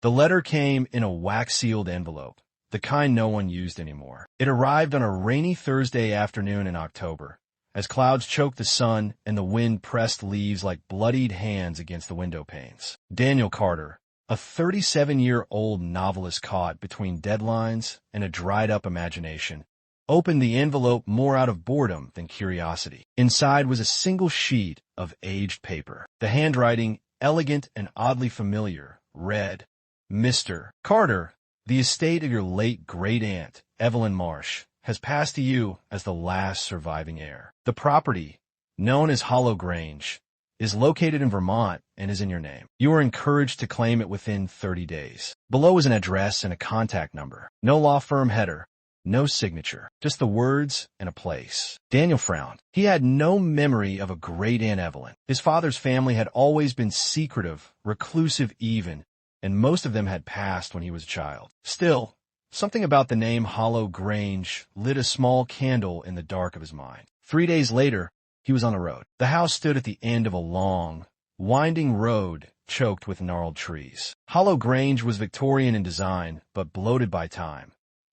The letter came in a wax-sealed envelope, the kind no one used anymore. It arrived on a rainy Thursday afternoon in October, as clouds choked the sun and the wind pressed leaves like bloodied hands against the window panes. Daniel Carter, a 37-year-old novelist caught between deadlines and a dried-up imagination, opened the envelope more out of boredom than curiosity. Inside was a single sheet of aged paper. The handwriting, elegant and oddly familiar, read, "Mr. Carter, the estate of your late great-aunt, Evelyn Marsh, has passed to you as the last surviving heir. The property, known as Hollow Grange, is located in Vermont and is in your name. You are encouraged to claim it within 30 days. Below is an address and a contact number. No law firm header, no signature, just the words and a place." Daniel frowned. He had no memory of a great-aunt Evelyn. His father's family had always been secretive, reclusive even, and most of them had passed when he was a child. Still, something about the name Hollow Grange lit a small candle in the dark of his mind. 3 days later, he was on the road. The house stood at the end of a long, winding road choked with gnarled trees. Hollow Grange was Victorian in design, but bloated by time.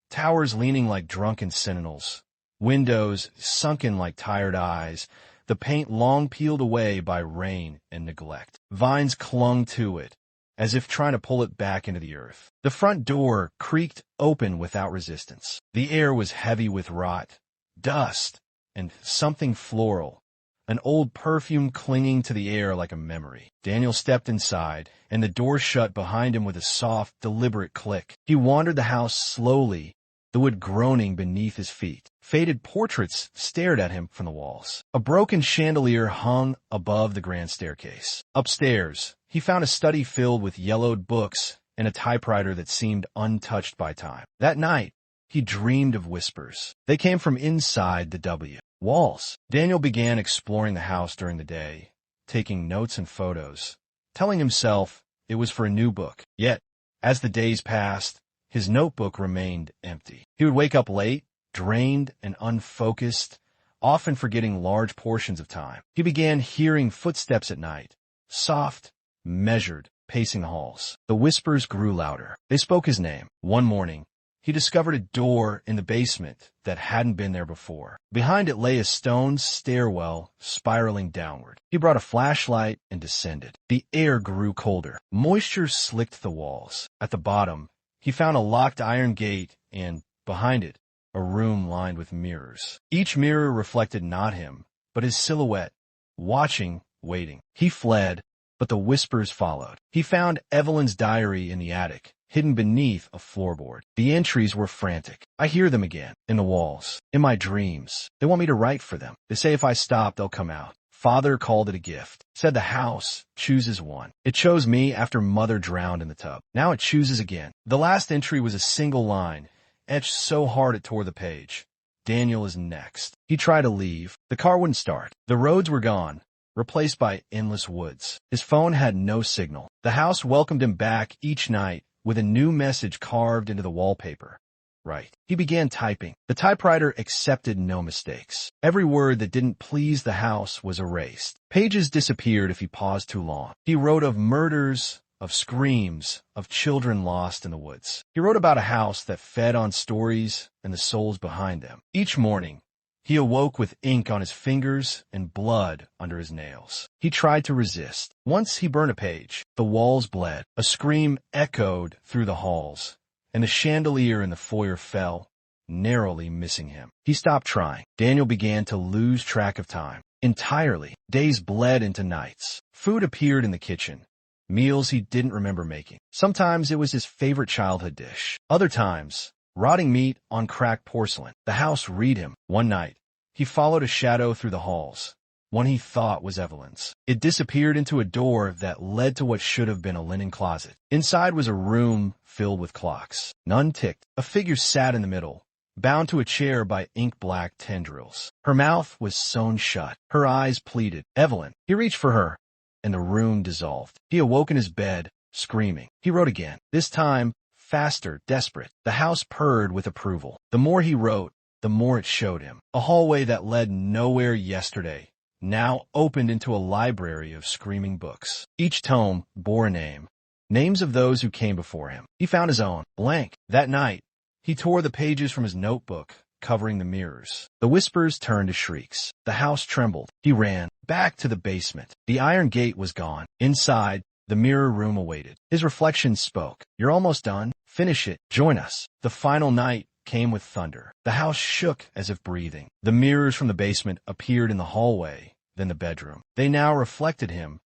Towers leaning like drunken sentinels, windows sunken like tired eyes, the paint long peeled away by rain and neglect. Vines clung to it, as if trying to pull it back into the earth. The front door creaked open without resistance. The air was heavy with rot, dust, and something floral, an old perfume clinging to the air like a memory. Daniel stepped inside, and the door shut behind him with a soft, deliberate click. He wandered the house slowly, the wood groaning beneath his feet. Faded portraits stared at him from the walls. A broken chandelier hung above the grand staircase. Upstairs, he found a study filled with yellowed books and a typewriter that seemed untouched by time. That night, he dreamed of whispers. They came from inside the walls. Daniel began exploring the house during the day, taking notes and photos, telling himself it was for a new book. Yet, as the days passed, his notebook remained empty. He would wake up late, drained and unfocused, often forgetting large portions of time. He began hearing footsteps at night, soft, measured, pacing the halls. The whispers grew louder. They spoke his name. One morning, he discovered a door in the basement that hadn't been there before. Behind it lay a stone stairwell spiraling downward. He brought a flashlight and descended. The air grew colder. Moisture slicked the walls. At the bottom, he found a locked iron gate and, behind it, a room lined with mirrors. Each mirror reflected not him, but his silhouette, watching, waiting. He fled, but the whispers followed. He found Evelyn's diary in the attic, hidden beneath a floorboard. The entries were frantic. "I hear them again, in the walls, in my dreams. They want me to write for them. They say if I stop, they'll come out. Father called it a gift. Said the house chooses one. It chose me after Mother drowned in the tub. Now it chooses again." The last entry was a single line, etched so hard it tore the page. "Daniel is next." He tried to leave. The car wouldn't start. The roads were gone, replaced by endless woods. His phone had no signal. The house welcomed him back each night with a new message carved into the wallpaper. Right. He began typing. The typewriter accepted no mistakes. Every word that didn't please the house was erased. Pages disappeared if he paused too long. He wrote of murders, of screams, of children lost in the woods. He wrote about a house that fed on stories and the souls behind them. Each morning, he awoke with ink on his fingers and blood under his nails. He tried to resist. Once he burned a page. The walls bled. A scream echoed through the halls, and the chandelier in the foyer fell, narrowly missing him. He stopped trying. Daniel began to lose track of time. Entirely. Days bled into nights. Food appeared in the kitchen. Meals he didn't remember making. Sometimes it was his favorite childhood dish. Other times, rotting meat on cracked porcelain. The house read him. One night, he followed a shadow through the halls, one he thought was Evelyn's. It disappeared into a door that led to what should have been a linen closet. Inside was a room filled with clocks. None ticked. A figure sat in the middle, bound to a chair by ink-black tendrils. Her mouth was sewn shut. Her eyes pleaded, "Evelyn." He reached for her, and the room dissolved. He awoke in his bed, screaming. He wrote again, this time faster, desperate. The house purred with approval. The more he wrote, the more it showed him. A hallway that led nowhere yesterday now opened into a library of screaming books. Each tome bore a name, names of those who came before him. He found his own, blank. That night, he tore the pages from his notebook, covering the mirrors. The whispers turned to shrieks. The house trembled. He ran back to the basement. The iron gate was gone. Inside, the mirror room awaited. His reflection spoke. "You're almost done. Finish it. Join us." The final night came with thunder. The house shook as if breathing. The mirrors from the basement appeared in the hallway, then the bedroom. They now reflected him,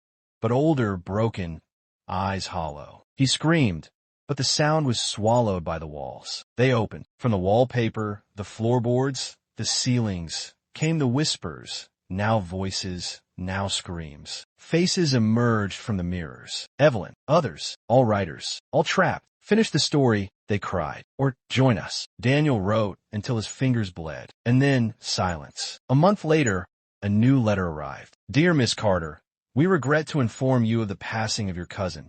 but older, broken, eyes hollow. He screamed, but the sound was swallowed by the walls. They opened. From the wallpaper, the floorboards, the ceilings, came the whispers, now voices, now screams. Faces emerged from the mirrors. Evelyn, others, all writers, all trapped. "Finish the story," they cried, "or join us." Daniel wrote until his fingers bled, and then silence. A month later, a new letter arrived. "Dear Miss Carter, we regret to inform you of the passing of your cousin,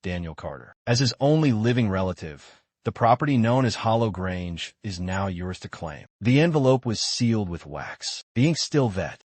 Daniel Carter. As his only living relative, the property known as Hollow Grange is now yours to claim." The envelope was sealed with wax. The ink still wet.